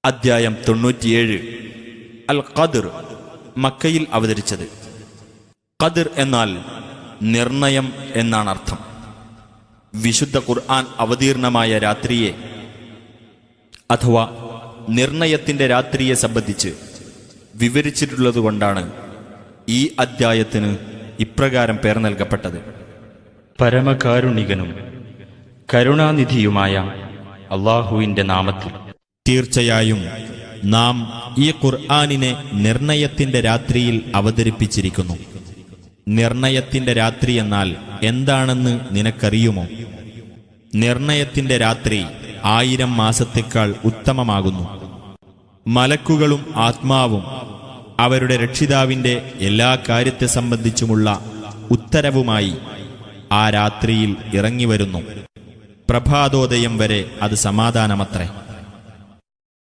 അദ്ധ്യായം 97 അൽ ഖദ്ർ മക്കയിൽ അവതരിച്ചത്. ഖദ്ർ എന്നാൽ നിർണയം എന്നാണ് അർത്ഥം. വിശുദ്ധ ഖുർആൻ അവതീർണമായ രാത്രിയെ അഥവാ നിർണയത്തിന്റെ രാത്രിയെ സംബന്ധിച്ച് വിവരിച്ചിട്ടുള്ളതുകൊണ്ടാണ് ഈ അദ്ധ്യായത്തിന് ഇപ്രകാരം പേർ നൽകപ്പെട്ടത്. പരമകാരുണികനും കരുണാനിധിയുമായ അല്ലാഹുവിന്റെ നാമത്തിൽ. തീർച്ചയായും നാം ഈ ഖുർആനിനെ നിർണയത്തിന്റെ രാത്രിയിൽ അവതരിപ്പിച്ചിരിക്കുന്നു. നിർണയത്തിന്റെ രാത്രി എന്നാൽ എന്താണെന്ന് നിനക്കറിയുമോ? നിർണയത്തിന്റെ രാത്രി 1000 മാസത്തേക്കാൾ ഉത്തമമാകുന്നു. മലക്കുകളും ആത്മാവും അവരുടെ രക്ഷിതാവിന്റെ എല്ലാ കാര്യത്തെ സംബന്ധിച്ചുമുള്ള ഉത്തരവുമായി ആ രാത്രിയിൽ ഇറങ്ങിവരുന്നു. പ്രഭാതോദയം വരെ അത് സമാധാനമത്രേ.